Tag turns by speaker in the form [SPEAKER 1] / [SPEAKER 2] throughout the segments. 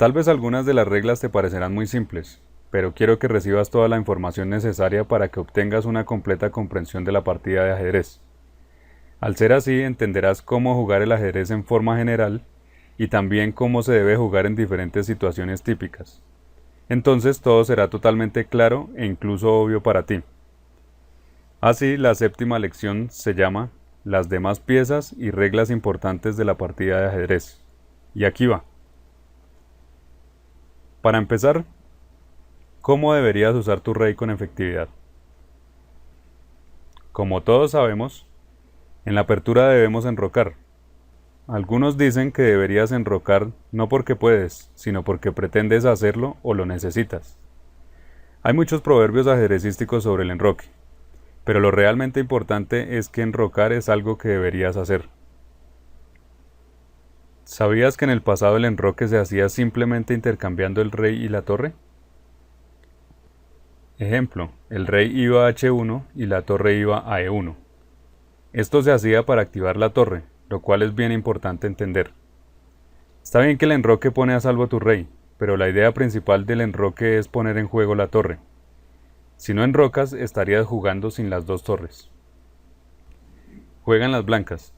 [SPEAKER 1] Tal vez algunas de las reglas te parecerán muy simples, pero quiero que recibas toda la información necesaria para que obtengas una completa comprensión de la partida de ajedrez. Al ser así, entenderás cómo jugar el ajedrez en forma general y también cómo se debe jugar en diferentes situaciones típicas. Entonces todo será totalmente claro e incluso obvio para ti. Así, la séptima lección se llama Las demás piezas y reglas importantes de la partida de ajedrez. Y aquí va. Para empezar, ¿cómo deberías usar tu rey con efectividad? Como todos sabemos, en la apertura debemos enrocar. Algunos dicen que deberías enrocar no porque puedes, sino porque pretendes hacerlo o lo necesitas. Hay muchos proverbios ajedrecísticos sobre el enroque, pero lo realmente importante es que enrocar es algo que deberías hacer. ¿Sabías que en el pasado el enroque se hacía simplemente intercambiando el rey y la torre? Ejemplo, el rey iba a H1 y la torre iba a E1. Esto se hacía para activar la torre, lo cual es bien importante entender. Está bien que el enroque pone a salvo a tu rey, pero la idea principal del enroque es poner en juego la torre. Si no enrocas, estarías jugando sin las dos torres. Juegan las blancas.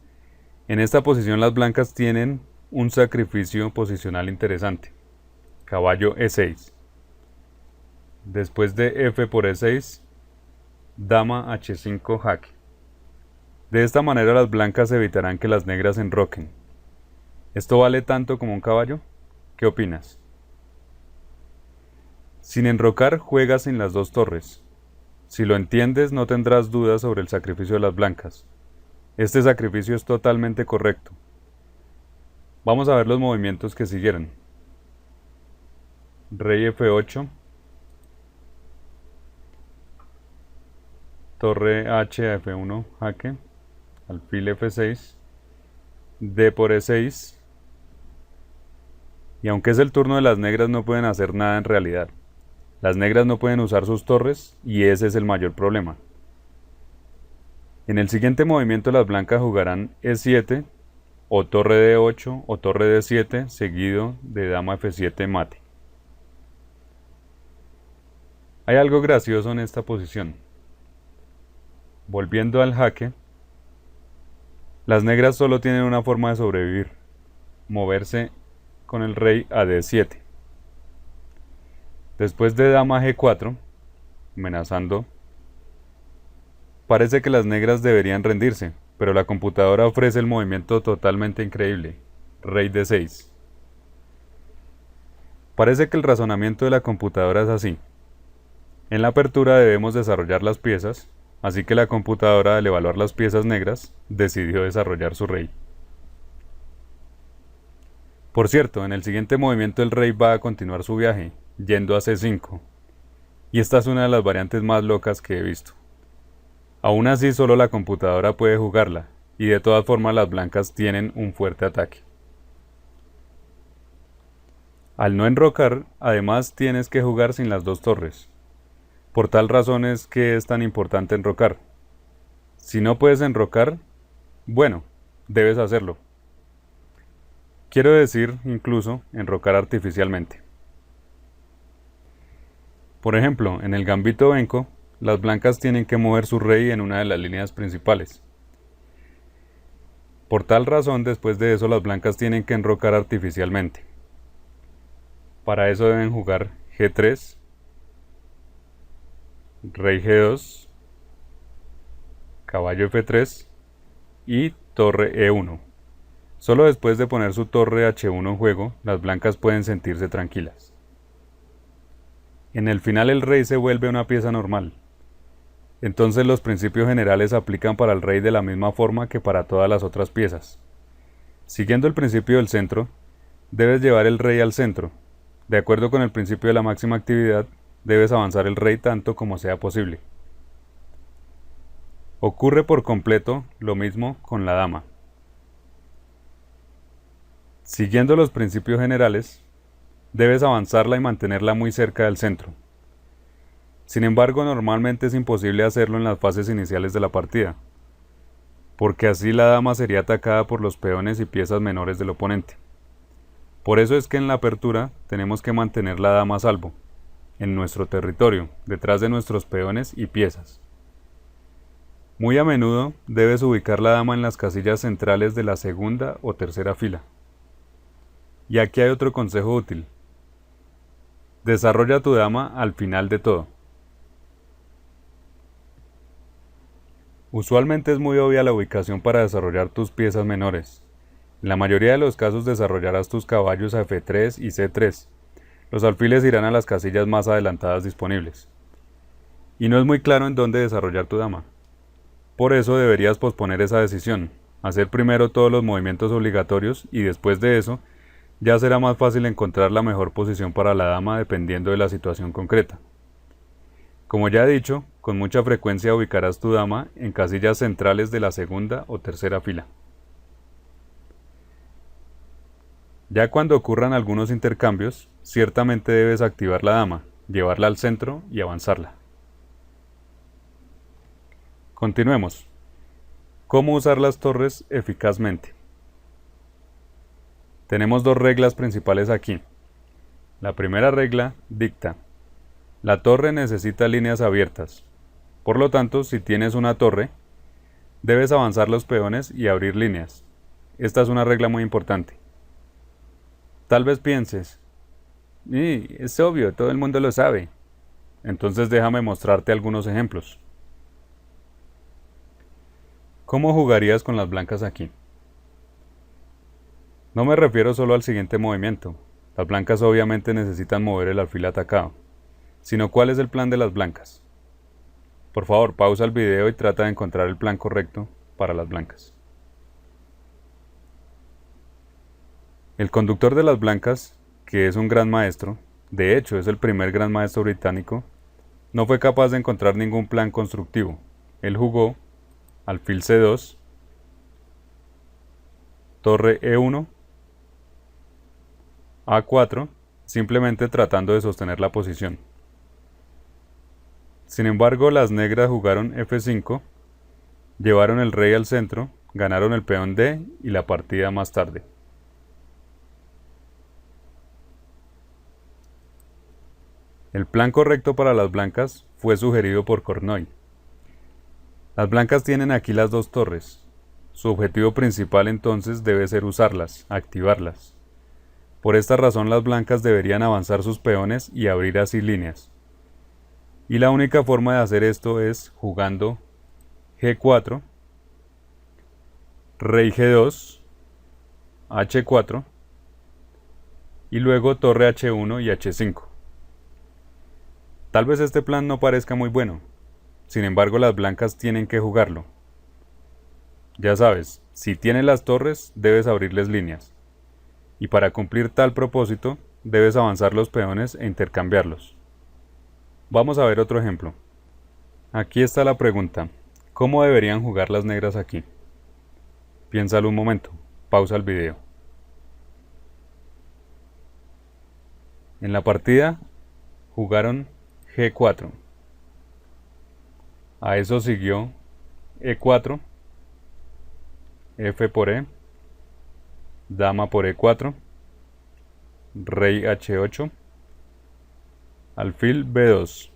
[SPEAKER 1] En esta posición las blancas tienen un sacrificio posicional interesante. Caballo E6. Después de F por E6, dama H5 jaque. De esta manera las blancas evitarán que las negras enroquen. ¿Esto vale tanto como un caballo? ¿Qué opinas? Sin enrocar, juegas sin las dos torres. Si lo entiendes, no tendrás dudas sobre el sacrificio de las blancas. Este sacrificio es totalmente correcto. Vamos a ver los movimientos que siguieron. Rey F8. Torre H a F1 jaque. Alfil F6. D por E6. Y aunque es el turno de las negras, no pueden hacer nada en realidad. Las negras no pueden usar sus torres y ese es el mayor problema. En el siguiente movimiento las blancas jugarán E7 o torre D8 o torre D7 seguido de dama F7 mate. Hay algo gracioso en esta posición. Volviendo al jaque, las negras solo tienen una forma de sobrevivir: moverse con el rey a D7. Después de dama G4, amenazando, parece que las negras deberían rendirse, pero la computadora ofrece el movimiento totalmente increíble: rey D6. Parece que el razonamiento de la computadora es así: en la apertura debemos desarrollar las piezas, así que la computadora, al evaluar las piezas negras, decidió desarrollar su rey. Por cierto, en el siguiente movimiento el rey va a continuar su viaje, yendo a C5, y esta es una de las variantes más locas que he visto. Aún así, solo la computadora puede jugarla, y de todas formas las blancas tienen un fuerte ataque. Al no enrocar, además tienes que jugar sin las dos torres. Por tal razón es que es tan importante enrocar. Si no puedes enrocar, bueno, debes hacerlo. Quiero decir, incluso, enrocar artificialmente. Por ejemplo, en el gambito Benko, las blancas tienen que mover su rey en una de las líneas principales. Por tal razón, después de eso, las blancas tienen que enrocar artificialmente. Para eso deben jugar G3, rey G2, caballo F3 y torre E1. Solo después de poner su torre H1 en juego, las blancas pueden sentirse tranquilas. En el final el rey se vuelve una pieza normal. Entonces los principios generales aplican para el rey de la misma forma que para todas las otras piezas. Siguiendo el principio del centro, debes llevar el rey al centro. De acuerdo con el principio de la máxima actividad, debes avanzar el rey tanto como sea posible. Ocurre por completo lo mismo con la dama. Siguiendo los principios generales, debes avanzarla y mantenerla muy cerca del centro. Sin embargo, normalmente es imposible hacerlo en las fases iniciales de la partida, porque así la dama sería atacada por los peones y piezas menores del oponente. Por eso es que en la apertura tenemos que mantener la dama a salvo, en nuestro territorio, detrás de nuestros peones y piezas. Muy a menudo debes ubicar la dama en las casillas centrales de la segunda o tercera fila. Y aquí hay otro consejo útil. Desarrolla tu dama al final de todo. Usualmente es muy obvia la ubicación para desarrollar tus piezas menores. En la mayoría de los casos desarrollarás tus caballos a F3 y C3. Los alfiles irán a las casillas más adelantadas disponibles. Y no es muy claro en dónde desarrollar tu dama. Por eso deberías posponer esa decisión, hacer primero todos los movimientos obligatorios y después de eso, ya será más fácil encontrar la mejor posición para la dama dependiendo de la situación concreta. Como ya he dicho, con mucha frecuencia ubicarás tu dama en casillas centrales de la segunda o tercera fila. Ya cuando ocurran algunos intercambios, ciertamente debes activar la dama, llevarla al centro y avanzarla. Continuemos. ¿Cómo usar las torres eficazmente? Tenemos dos reglas principales aquí. La primera regla dicta: la torre necesita líneas abiertas. Por lo tanto, si tienes una torre, debes avanzar los peones y abrir líneas. Esta es una regla muy importante. Tal vez pienses, es obvio, todo el mundo lo sabe. Entonces déjame mostrarte algunos ejemplos. ¿Cómo jugarías con las blancas aquí? No me refiero solo al siguiente movimiento. Las blancas obviamente necesitan mover el alfil atacado, sino cuál es el plan de las blancas. Por favor, pausa el video y trata de encontrar el plan correcto para las blancas. El conductor de las blancas, que es un gran maestro, de hecho es el primer gran maestro británico, no fue capaz de encontrar ningún plan constructivo. Él jugó alfil C2, torre E1, A4, simplemente tratando de sostener la posición. Sin embargo, las negras jugaron F5, llevaron el rey al centro, ganaron el peón D y la partida más tarde. El plan correcto para las blancas fue sugerido por Cornoy. Las blancas tienen aquí las dos torres. Su objetivo principal entonces debe ser usarlas, activarlas. Por esta razón las blancas deberían avanzar sus peones y abrir así líneas. Y la única forma de hacer esto es jugando G4, rey G2, H4 y luego torre H1 y H5. Tal vez este plan no parezca muy bueno, sin embargo las blancas tienen que jugarlo. Ya sabes, si tienes las torres, debes abrirles líneas. Y para cumplir tal propósito, debes avanzar los peones e intercambiarlos. Vamos a ver otro ejemplo. Aquí está la pregunta: ¿cómo deberían jugar las negras aquí? Piénsalo un momento, pausa el video. En la partida jugaron G4. A eso siguió E4, F por E, dama por E4, rey H8, alfil B2.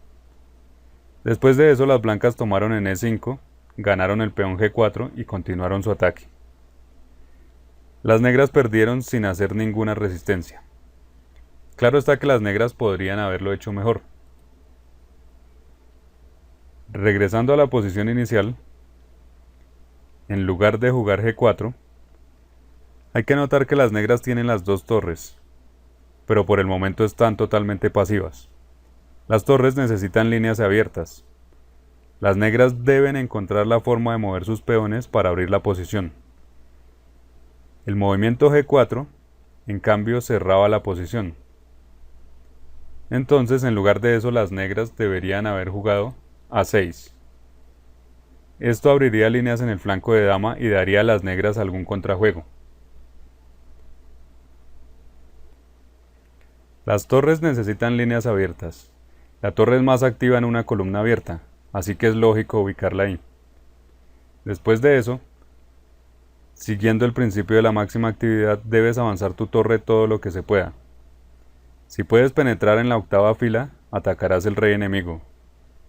[SPEAKER 1] Después de eso las blancas tomaron en E5, ganaron el peón G4 y continuaron su ataque. Las negras perdieron sin hacer ninguna resistencia. Claro está que las negras podrían haberlo hecho mejor. Regresando a la posición inicial, en lugar de jugar G4, hay que notar que las negras tienen las dos torres, pero por el momento están totalmente pasivas. Las torres necesitan líneas abiertas. Las negras deben encontrar la forma de mover sus peones para abrir la posición. El movimiento G4, en cambio, cerraba la posición. Entonces, en lugar de eso, las negras deberían haber jugado A6. Esto abriría líneas en el flanco de dama y daría a las negras algún contrajuego. Las torres necesitan líneas abiertas. La torre es más activa en una columna abierta, así que es lógico ubicarla ahí. Después de eso, Siguiendo el principio de la máxima actividad, debes avanzar tu torre todo lo que se pueda. Si puedes penetrar en la octava fila, atacarás el rey enemigo.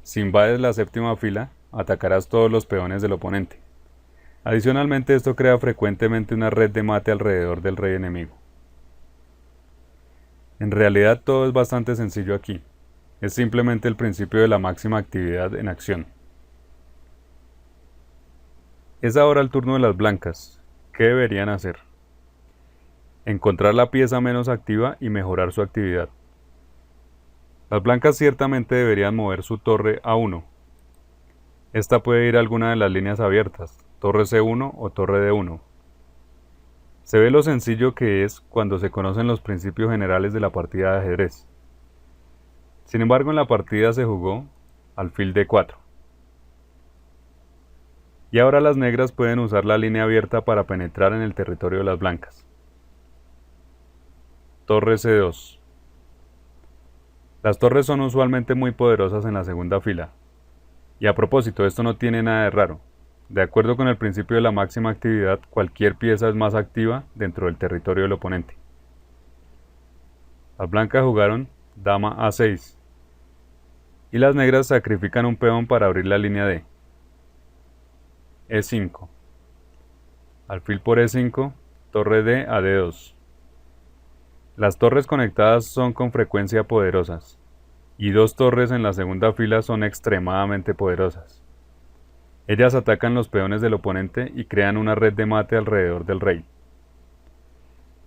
[SPEAKER 1] Si invades la séptima fila, atacarás todos los peones del oponente. Adicionalmente, esto crea frecuentemente una red de mate alrededor del rey enemigo. En realidad todo es bastante sencillo aquí. Es simplemente el principio de la máxima actividad en acción. Es ahora el turno de las blancas. ¿Qué deberían hacer? Encontrar la pieza menos activa y mejorar su actividad. Las blancas ciertamente deberían mover su torre A1. Esta puede ir a alguna de las líneas abiertas, torre C1 o torre D1. Se ve lo sencillo que es cuando se conocen los principios generales de la partida de ajedrez. Sin embargo, en la partida se jugó alfil D4. Y ahora las negras pueden usar la línea abierta para penetrar en el territorio de las blancas. Torre C2. Las torres son usualmente muy poderosas en la segunda fila. Y a propósito, esto no tiene nada de raro. De acuerdo con el principio de la máxima actividad, cualquier pieza es más activa dentro del territorio del oponente. Las blancas jugaron dama A6. Y las negras sacrifican un peón para abrir la línea D. E5. Alfil por E5, torre D a D2. Las torres conectadas son con frecuencia poderosas, y dos torres en la segunda fila son extremadamente poderosas. Ellas atacan los peones del oponente y crean una red de mate alrededor del rey.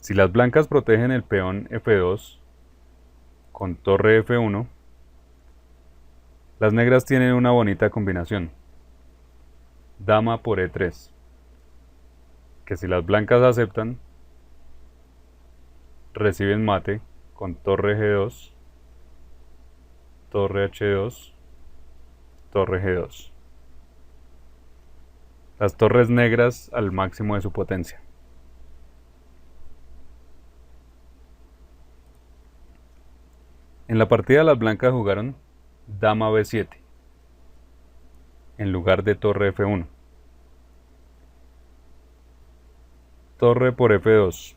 [SPEAKER 1] Si las blancas protegen el peón F2 con torre F1, las negras tienen una bonita combinación. Dama por E3, que si las blancas aceptan, reciben mate con torre G2, torre H2, torre G2. Las torres negras al máximo de su potencia. En la partida las blancas jugaron dama B7 en lugar de torre F1. Torre por F2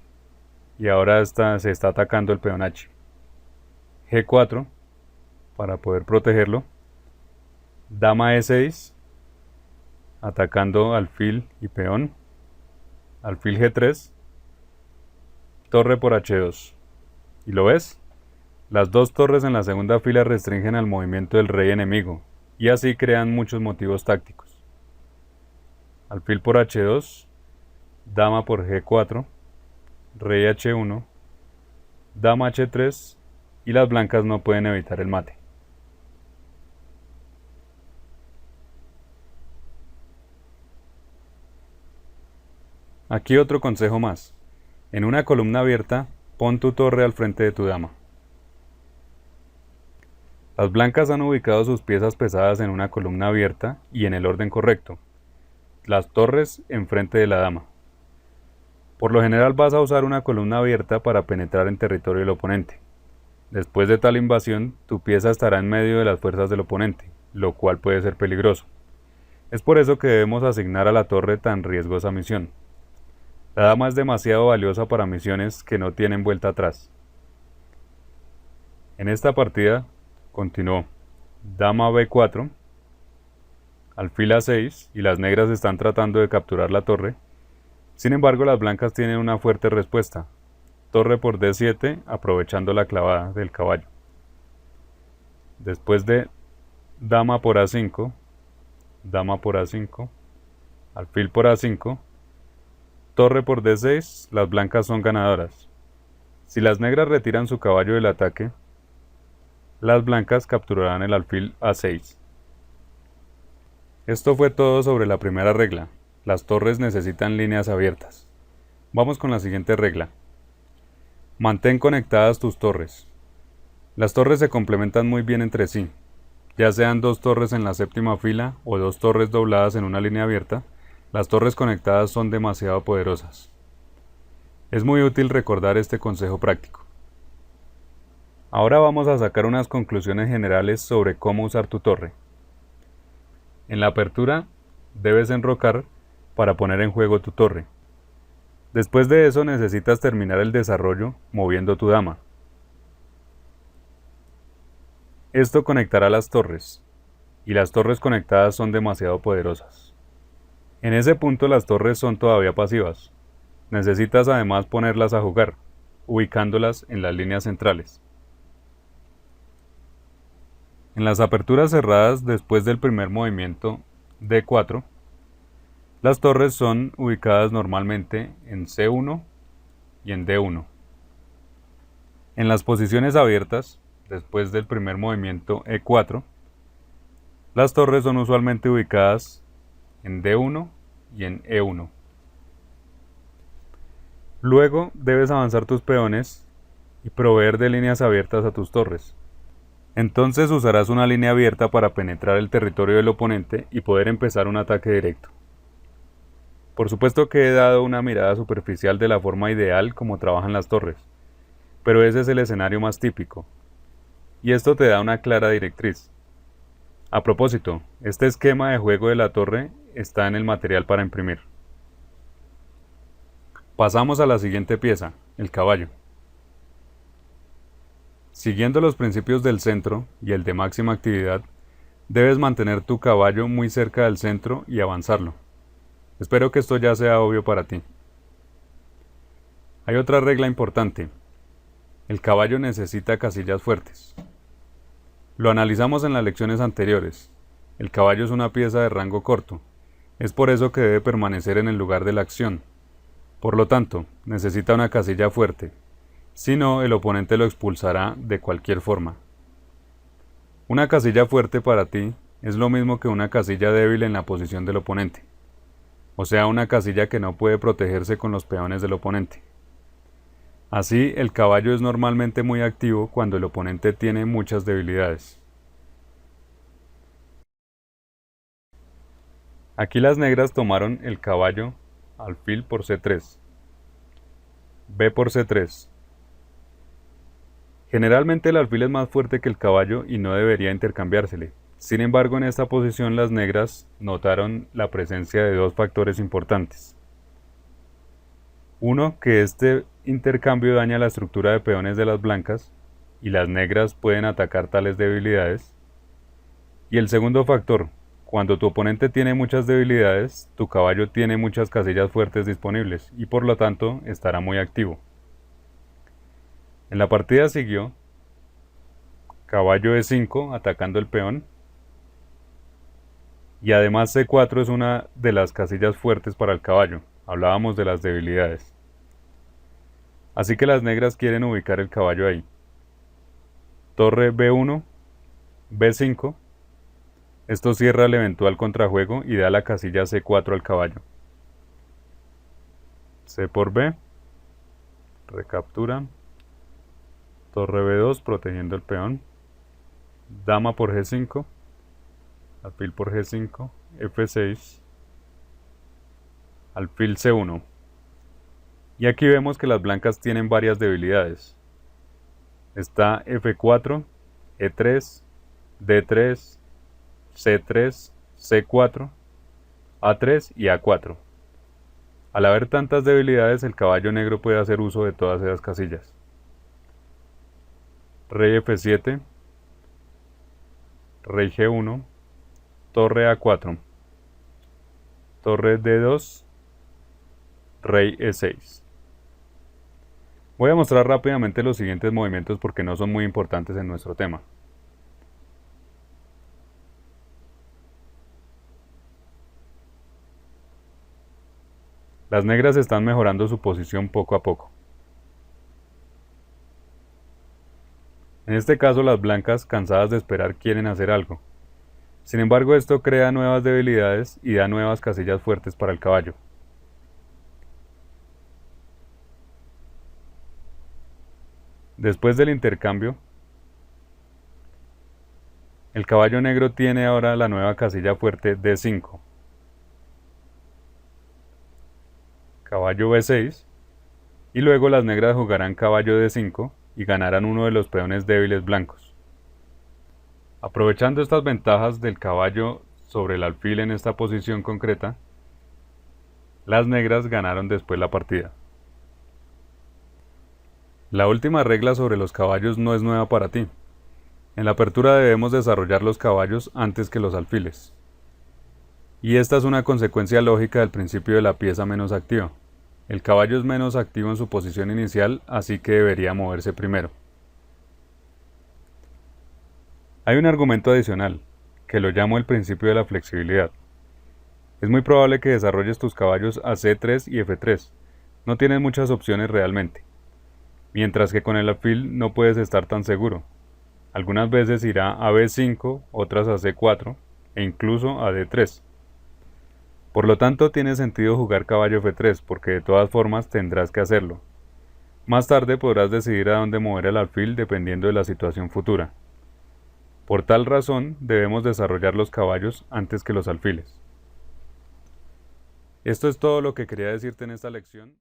[SPEAKER 1] y ahora se está atacando el peón H. G4 para poder protegerlo. Dama E6 atacando alfil y peón. Alfil G3. Torre por H2. ¿Y lo ves? Las dos torres en la segunda fila restringen al movimiento del rey enemigo y así crean muchos motivos tácticos. Alfil por H2, dama por G4, rey H1, dama H3 y las blancas no pueden evitar el mate. Aquí otro consejo más. En una columna abierta, pon tu torre al frente de tu dama. Las blancas han ubicado sus piezas pesadas en una columna abierta y en el orden correcto. Las torres enfrente de la dama. Por lo general vas a usar una columna abierta para penetrar en territorio del oponente. Después de tal invasión, tu pieza estará en medio de las fuerzas del oponente, lo cual puede ser peligroso. Es por eso que debemos asignar a la torre tan riesgosa misión. La dama es demasiado valiosa para misiones que no tienen vuelta atrás. En esta partida continuó dama B4, alfil A6 y las negras están tratando de capturar la torre. Sin embargo, las blancas tienen una fuerte respuesta. Torre por D7 aprovechando la clavada del caballo. Después de dama por A5, dama por A5, alfil por A5, torre por D6, las blancas son ganadoras. Si las negras retiran su caballo del ataque, las blancas capturarán el alfil A6. Esto fue todo sobre la primera regla. Las torres necesitan líneas abiertas. Vamos con la siguiente regla. Mantén conectadas tus torres. Las torres se complementan muy bien entre sí. Ya sean dos torres en la séptima fila o dos torres dobladas en una línea abierta, las torres conectadas son demasiado poderosas. Es muy útil recordar este consejo práctico. Ahora vamos a sacar unas conclusiones generales sobre cómo usar tu torre. En la apertura, debes enrocar para poner en juego tu torre. Después de eso necesitas terminar el desarrollo moviendo tu dama. Esto conectará las torres, y las torres conectadas son demasiado poderosas. En ese punto las torres son todavía pasivas. Necesitas además ponerlas a jugar, ubicándolas en las líneas centrales. En las aperturas cerradas después del primer movimiento D4, las torres son ubicadas normalmente en C1 y en D1. En las posiciones abiertas, después del primer movimiento E4, las torres son usualmente ubicadas en D1 y en E1. Luego debes avanzar tus peones y proveer de líneas abiertas a tus torres. Entonces usarás una línea abierta para penetrar el territorio del oponente y poder empezar un ataque directo. Por supuesto que he dado una mirada superficial de la forma ideal como trabajan las torres, pero ese es el escenario más típico, y esto te da una clara directriz. A propósito, este esquema de juego de la torre está en el material para imprimir. Pasamos a la siguiente pieza, el caballo. Siguiendo los principios del centro y el de máxima actividad, debes mantener tu caballo muy cerca del centro y avanzarlo. Espero que esto ya sea obvio para ti. Hay otra regla importante. El caballo necesita casillas fuertes. Lo analizamos en las lecciones anteriores. El caballo es una pieza de rango corto. Es por eso que debe permanecer en el lugar de la acción. Por lo tanto, necesita una casilla fuerte. Si no, el oponente lo expulsará de cualquier forma. Una casilla fuerte para ti es lo mismo que una casilla débil en la posición del oponente. O sea, una casilla que no puede protegerse con los peones del oponente. Así, el caballo es normalmente muy activo cuando el oponente tiene muchas debilidades. Aquí las negras tomaron el caballo, alfil por C3, B por C3. Generalmente el alfil es más fuerte que el caballo y no debería intercambiársele. Sin embargo, en esta posición las negras notaron la presencia de dos factores importantes. Uno, que este intercambio daña la estructura de peones de las blancas y las negras pueden atacar tales debilidades. Y el segundo factor, cuando tu oponente tiene muchas debilidades, tu caballo tiene muchas casillas fuertes disponibles y por lo tanto estará muy activo. En la partida siguió caballo E5 atacando el peón y además C4 es una de las casillas fuertes para el caballo. Hablábamos de las debilidades. Así que las negras quieren ubicar el caballo ahí. Torre B1, B5. Esto cierra el eventual contrajuego y da la casilla C4 al caballo. C por B. Recaptura. Torre B2 protegiendo el peón. Dama por G5. Alfil por G5. F6. Alfil C1. Y aquí vemos que las blancas tienen varias debilidades. Está F4, E3, D3, C3, C4, A3 y A4. Al haber tantas debilidades, el caballo negro puede hacer uso de todas esas casillas. Rey F7, Rey G1, Torre A4, Torre D2, Rey E6. Voy a mostrar rápidamente los siguientes movimientos porque no son muy importantes en nuestro tema. Las negras están mejorando su posición poco a poco. En este caso las blancas, cansadas de esperar, quieren hacer algo. Sin embargo, esto crea nuevas debilidades y da nuevas casillas fuertes para el caballo. Después del intercambio, el caballo negro tiene ahora la nueva casilla fuerte D5. Caballo B6 y luego las negras jugarán caballo D5 y ganarán uno de los peones débiles blancos. Aprovechando estas ventajas del caballo sobre el alfil en esta posición concreta, las negras ganaron después la partida. La última regla sobre los caballos no es nueva para ti. En la apertura debemos desarrollar los caballos antes que los alfiles. Y esta es una consecuencia lógica del principio de la pieza menos activa. El caballo es menos activo en su posición inicial, así que debería moverse primero. Hay un argumento adicional, que lo llamo el principio de la flexibilidad. Es muy probable que desarrolles tus caballos a C3 y F3. No tienes muchas opciones realmente. Mientras que con el alfil no puedes estar tan seguro. Algunas veces irá a B5, otras a C4 e incluso a D3. Por lo tanto, tiene sentido jugar caballo F3 porque de todas formas tendrás que hacerlo. Más tarde podrás decidir a dónde mover el alfil dependiendo de la situación futura. Por tal razón, debemos desarrollar los caballos antes que los alfiles. Esto es todo lo que quería decirte en esta lección.